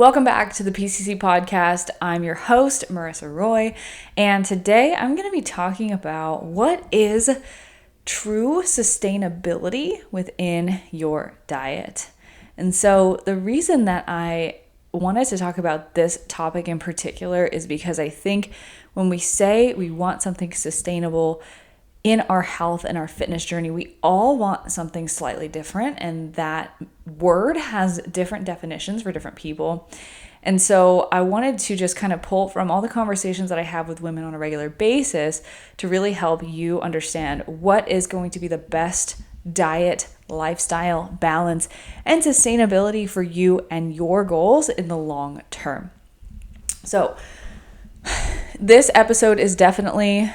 Welcome back to the PCC podcast. I'm your host, Marissa Roy, and today I'm going to be talking about what is true sustainability within your diet. And so the reason that I wanted to talk about this topic in particular is because I think when we say we want something sustainable in our health and our fitness journey, we all want something slightly different, and that word has different definitions for different people. And so I wanted to just kind of pull from all the conversations that I have with women on a regular basis to really help you understand what is going to be the best diet, lifestyle, balance, and sustainability for you and your goals in the long term. So this episode is definitely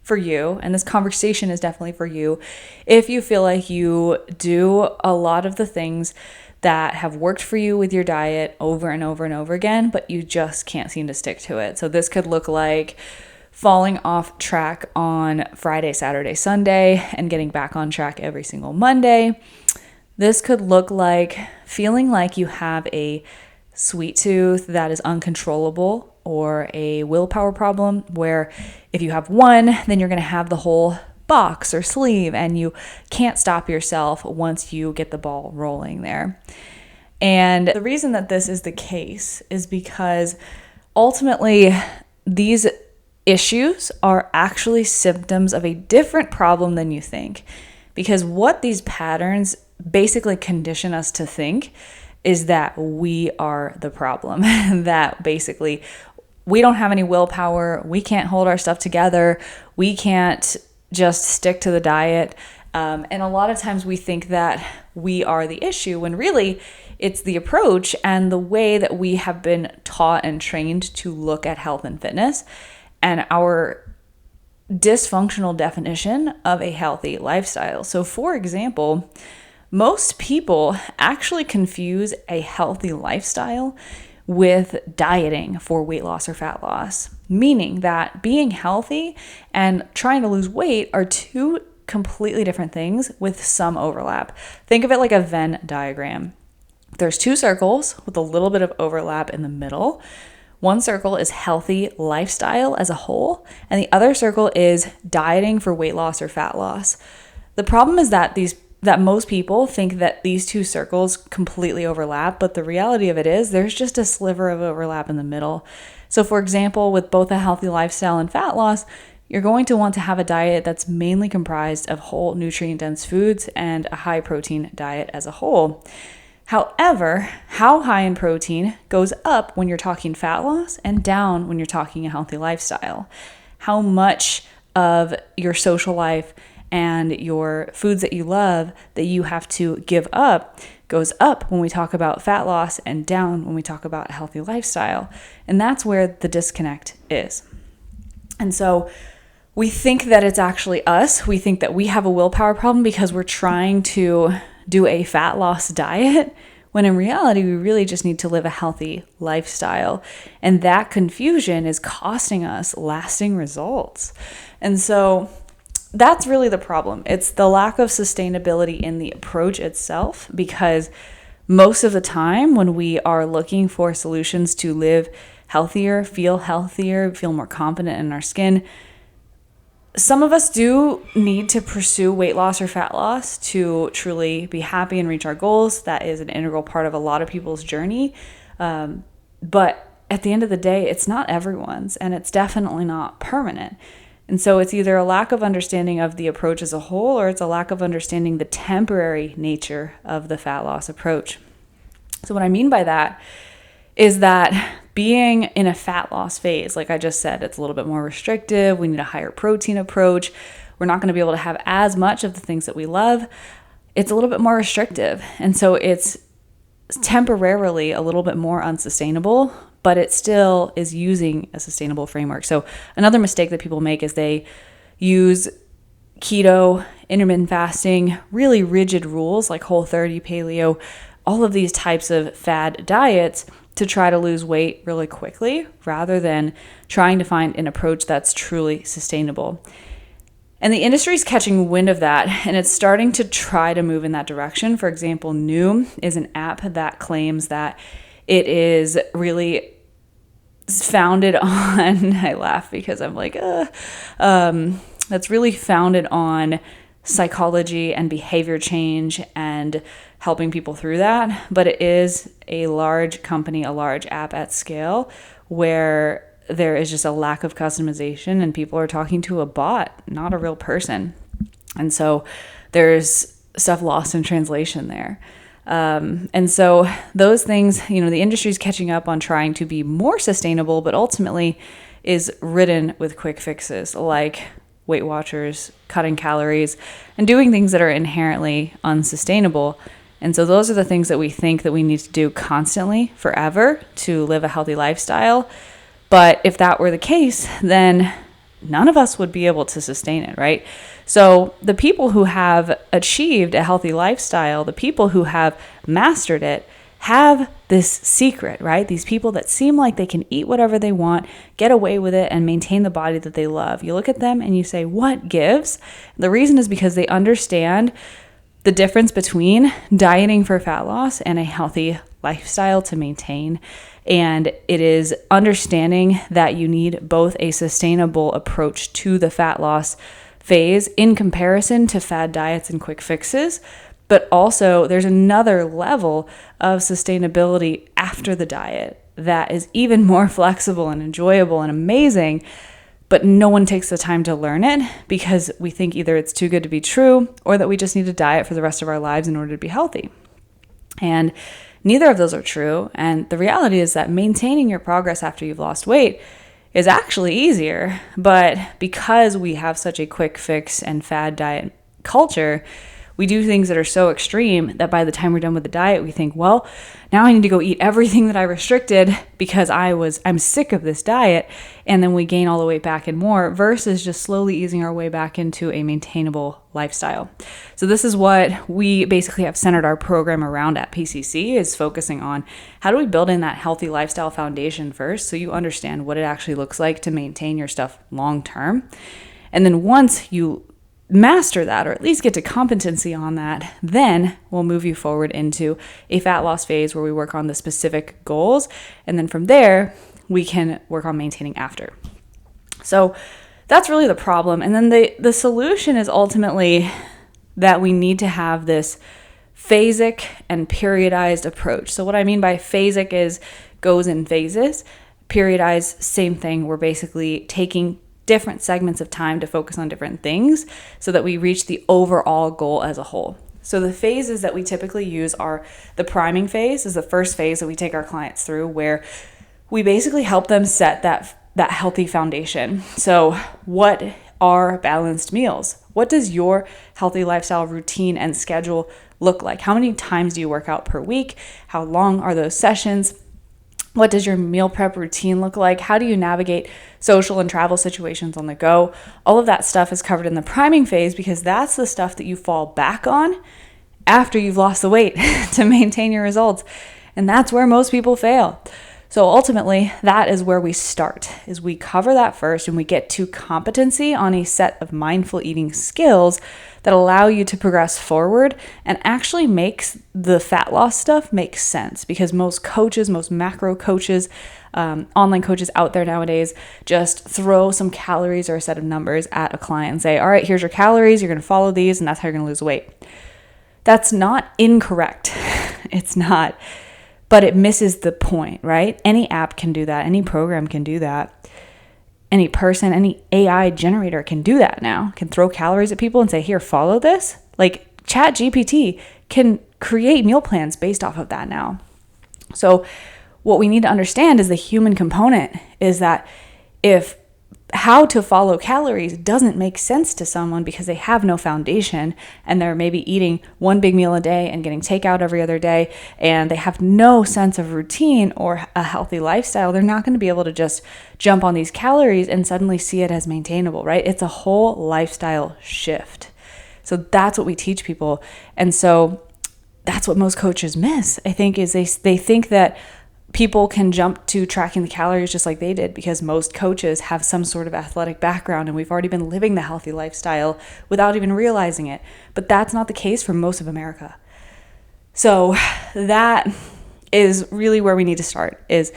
for you, and this conversation is definitely for you if you feel like you do a lot of the things that have worked for you with your diet over and over and over again, but you just can't seem to stick to it. So this could look like falling off track on Friday, Saturday, Sunday, and getting back on track every single Monday. This could look like feeling like you have a sweet tooth that is uncontrollable, or a willpower problem where if you have one, then you're going to have the whole box or sleeve and you can't stop yourself once you get the ball rolling there. And the reason that this is the case is because ultimately these issues are actually symptoms of a different problem than you think. Because what these patterns basically condition us to think is that we are the problem, that basically we don't have any willpower, we can't hold our stuff together, we can't just stick to the diet. And a lot of times we think that we are the issue when really it's the approach and the way that we have been taught and trained to look at health and fitness and our dysfunctional definition of a healthy lifestyle. So for example, most people actually confuse a healthy lifestyle with dieting for weight loss or fat loss, meaning that being healthy and trying to lose weight are two completely different things with some overlap. Think of it like a Venn diagram. There's two circles with a little bit of overlap in the middle. One circle is healthy lifestyle as a whole, and the other circle is dieting for weight loss or fat loss. The problem is that most people think that these two circles completely overlap, but the reality of it is there's just a sliver of overlap in the middle. So for example, with both a healthy lifestyle and fat loss, you're going to want to have a diet that's mainly comprised of whole nutrient-dense foods and a high-protein diet as a whole. However, how high in protein goes up when you're talking fat loss and down when you're talking a healthy lifestyle. How much of your social life and your foods that you love that you have to give up goes up when we talk about fat loss and down when we talk about a healthy lifestyle. And that's where the disconnect is. And so we think that it's actually us. We think that we have a willpower problem because we're trying to do a fat loss diet, when in reality, we really just need to live a healthy lifestyle. And that confusion is costing us lasting results. And so that's really the problem. It's the lack of sustainability in the approach itself, because most of the time when we are looking for solutions to live healthier, feel more confident in our skin, some of us do need to pursue weight loss or fat loss to truly be happy and reach our goals. That is an integral part of a lot of people's journey. But at the end of the day, it's not everyone's, and it's definitely not permanent. And so it's either a lack of understanding of the approach as a whole, or it's a lack of understanding the temporary nature of the fat loss approach. So what I mean by that is that being in a fat loss phase, like I just said, it's a little bit more restrictive. We need a higher protein approach. We're not going to be able to have as much of the things that we love. It's a little bit more restrictive. And so it's temporarily a little bit more unsustainable, but it still is using a sustainable framework. So another mistake that people make is they use keto, intermittent fasting, really rigid rules like Whole30, paleo, all of these types of fad diets to try to lose weight really quickly rather than trying to find an approach that's truly sustainable. And the industry is catching wind of that, and it's starting to try to move in that direction. For example, Noom is an app that claims that It is really founded on, I laugh because I'm like, that's really founded on psychology and behavior change and helping people through that. But it is a large company, a large app at scale where there is just a lack of customization and people are talking to a bot, not a real person. And so there's stuff lost in translation there. And so those things, the industry's catching up on trying to be more sustainable, but ultimately is ridden with quick fixes like Weight Watchers, cutting calories, and doing things that are inherently unsustainable. And so those are the things that we think that we need to do constantly, forever, to live a healthy lifestyle. But if that were the case, then none of us would be able to sustain it, right? So the people who have achieved a healthy lifestyle, the people who have mastered it, have this secret, right? These people that seem like they can eat whatever they want, get away with it, and maintain the body that they love. You look at them and you say, what gives? The reason is because they understand the difference between dieting for fat loss and a healthy lifestyle to maintain. And it is understanding that you need both a sustainable approach to the fat loss phase in comparison to fad diets and quick fixes. But also there's another level of sustainability after the diet that is even more flexible and enjoyable and amazing, but no one takes the time to learn it because we think either it's too good to be true or that we just need to diet for the rest of our lives in order to be healthy. And neither of those are true. And the reality is that maintaining your progress after you've lost weight is actually easier. But because we have such a quick fix and fad diet culture, we do things that are so extreme that by the time we're done with the diet, we think, well, now I need to go eat everything that I restricted because I'm sick of this diet. And then we gain all the weight back and more versus just slowly easing our way back into a maintainable lifestyle. So this is what we basically have centered our program around at PCC, is focusing on how do we build in that healthy lifestyle foundation first so you understand what it actually looks like to maintain your stuff long term. And then once you master that, or at least get to competency on that, then we'll move you forward into a fat loss phase where we work on the specific goals. And then from there, we can work on maintaining after. So that's really the problem. And then the solution is ultimately that we need to have this phasic and periodized approach. So what I mean by phasic is goes in phases. Periodized, same thing. We're basically taking different segments of time to focus on different things so that we reach the overall goal as a whole. So the phases that we typically use are the priming phase is the first phase that we take our clients through, where we basically help them set that healthy foundation. So what are balanced meals? What does your healthy lifestyle routine and schedule look like? How many times do you work out per week? How long are those sessions? What does your meal prep routine look like? How do you navigate social and travel situations on the go? All of that stuff is covered in the priming phase because that's the stuff that you fall back on after you've lost the weight to maintain your results. And that's where most people fail. So ultimately, that is where we start, is we cover that first and we get to competency on a set of mindful eating skills that allow you to progress forward and actually makes the fat loss stuff make sense, because most coaches, most macro coaches, online coaches out there nowadays just throw some calories or a set of numbers at a client and say, all right, here's your calories, you're going to follow these and that's how you're going to lose weight. That's not incorrect. It's not. But it misses the point, right? Any app can do that. Any program can do that. Any person, any AI generator can do that now, can throw calories at people and say, here, follow this. Like ChatGPT can create meal plans based off of that now. So what we need to understand is the human component is that if how to follow calories doesn't make sense to someone because they have no foundation and they're maybe eating one big meal a day and getting takeout every other day and they have no sense of routine or a healthy lifestyle, they're not going to be able to just jump on these calories and suddenly see it as maintainable, right? It's a whole lifestyle shift. So that's what we teach people. And so that's what most coaches miss, I think, is they think that people can jump to tracking the calories just like they did because most coaches have some sort of athletic background and we've already been living the healthy lifestyle without even realizing it. But that's not the case for most of America. So that is really where we need to start, is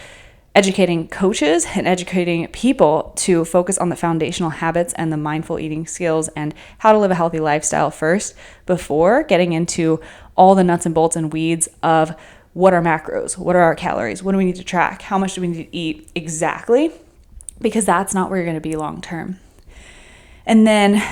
educating coaches and educating people to focus on the foundational habits and the mindful eating skills and how to live a healthy lifestyle first before getting into all the nuts and bolts and weeds of what are macros, what are our calories, what do we need to track, how much do we need to eat exactly, because that's not where you're going to be long term. And then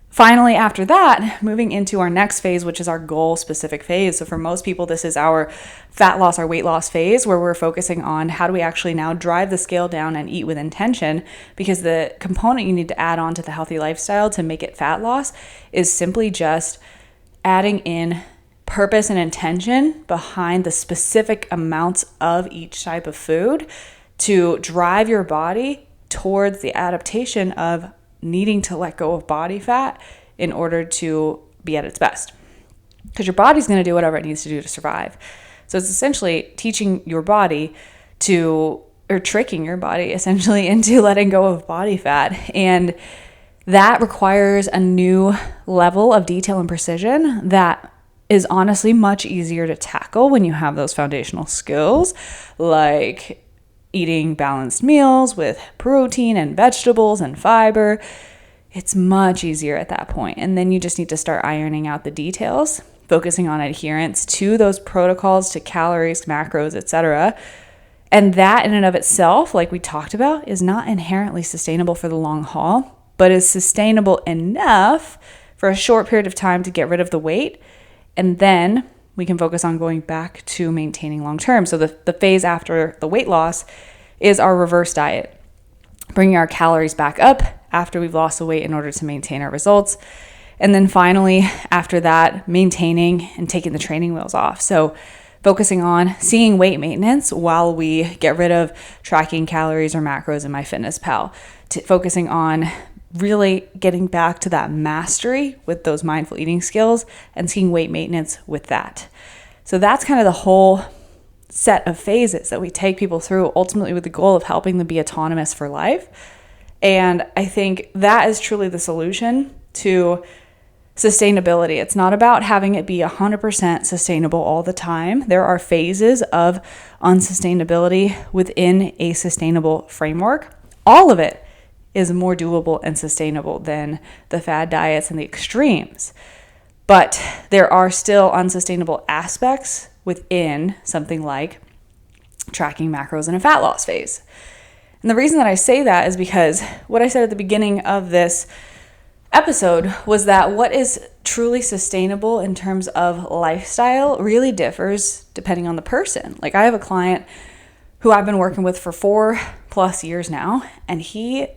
finally, after that, moving into our next phase, which is our goal specific phase. So for most people, this is our fat loss, our weight loss phase, where we're focusing on how do we actually now drive the scale down and eat with intention, because the component you need to add on to the healthy lifestyle to make it fat loss is simply just adding in purpose and intention behind the specific amounts of each type of food to drive your body towards the adaptation of needing to let go of body fat in order to be at its best. Because your body's going to do whatever it needs to do to survive. So it's essentially teaching your body or tricking your body essentially into letting go of body fat. And that requires a new level of detail and precision that is honestly much easier to tackle when you have those foundational skills, like eating balanced meals with protein and vegetables and fiber. It's much easier at that point. And then you just need to start ironing out the details, focusing on adherence to those protocols, to calories, macros, etc. And that in and of itself, like we talked about, is not inherently sustainable for the long haul, but is sustainable enough for a short period of time to get rid of the weight. And then we can focus on going back to maintaining long term. So the phase after the weight loss is our reverse diet, bringing our calories back up after we've lost the weight in order to maintain our results. And then finally, after that, maintaining and taking the training wheels off. So focusing on seeing weight maintenance while we get rid of tracking calories or macros in MyFitnessPal, focusing on really getting back to that mastery with those mindful eating skills and seeing weight maintenance with that. So that's kind of the whole set of phases that we take people through, ultimately with the goal of helping them be autonomous for life. And I think that is truly the solution to sustainability. It's not about having it be 100% sustainable all the time. There are phases of unsustainability within a sustainable framework. All of it is more doable and sustainable than the fad diets and the extremes. But there are still unsustainable aspects within something like tracking macros in a fat loss phase. And the reason that I say that is because what I said at the beginning of this episode was that what is truly sustainable in terms of lifestyle really differs depending on the person. Like I have a client who I've been working with for 4+ years now, and he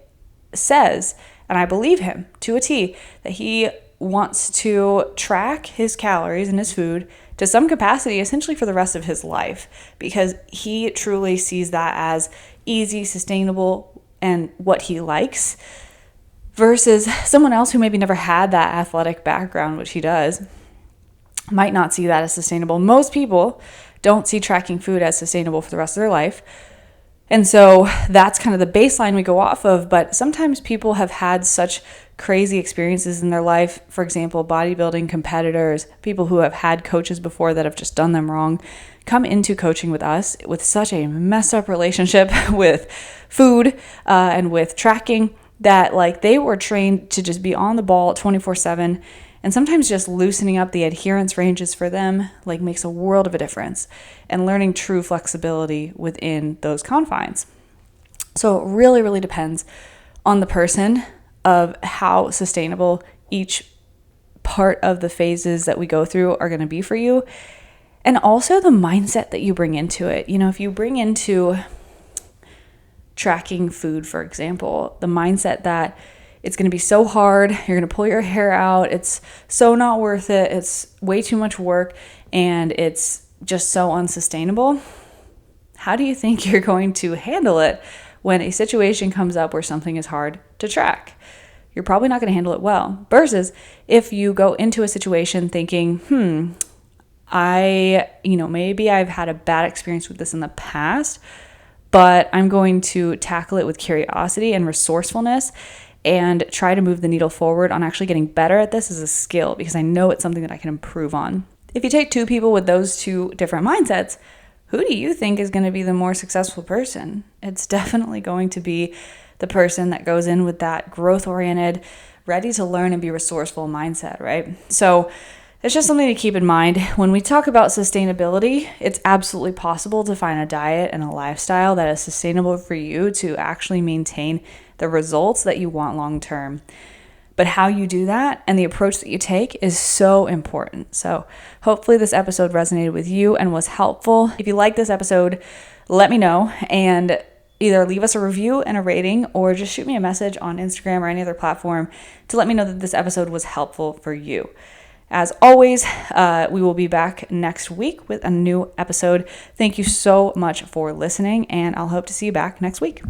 says, and I believe him to a T, that he wants to track his calories and his food to some capacity essentially for the rest of his life, because he truly sees that as easy, sustainable, and what he likes, versus someone else who maybe never had that athletic background, which he does, might not see that as sustainable. Most people don't see tracking food as sustainable for the rest of their life. And so that's kind of the baseline we go off of. But sometimes people have had such crazy experiences in their life. For example, bodybuilding competitors, people who have had coaches before that have just done them wrong, come into coaching with us with such a messed up relationship with food and with tracking that like they were trained to just be on the ball 24/7. And sometimes just loosening up the adherence ranges for them like makes a world of a difference, and learning true flexibility within those confines. So it really, really depends on the person of how sustainable each part of the phases that we go through are going to be for you. And also the mindset that you bring into it. You know, if you bring into tracking food, for example, the mindset that it's going to be so hard, you're going to pull your hair out, it's so not worth it, it's way too much work, and it's just so unsustainable, how do you think you're going to handle it when a situation comes up where something is hard to track? You're probably not going to handle it well. Versus if you go into a situation thinking, maybe I've had a bad experience with this in the past, but I'm going to tackle it with curiosity and resourcefulness and try to move the needle forward on actually getting better at this as a skill, because I know it's something that I can improve on. If you take two people with those two different mindsets, who do you think is going to be the more successful person? It's definitely going to be the person that goes in with that growth-oriented, ready to learn and be resourceful mindset, right? So it's just something to keep in mind. When we talk about sustainability, it's absolutely possible to find a diet and a lifestyle that is sustainable for you to actually maintain the results that you want long-term. But how you do that and the approach that you take is so important. So hopefully this episode resonated with you and was helpful. If you like this episode, let me know and either leave us a review and a rating or just shoot me a message on Instagram or any other platform to let me know that this episode was helpful for you. As always, we will be back next week with a new episode. Thank you so much for listening, and I'll hope to see you back next week.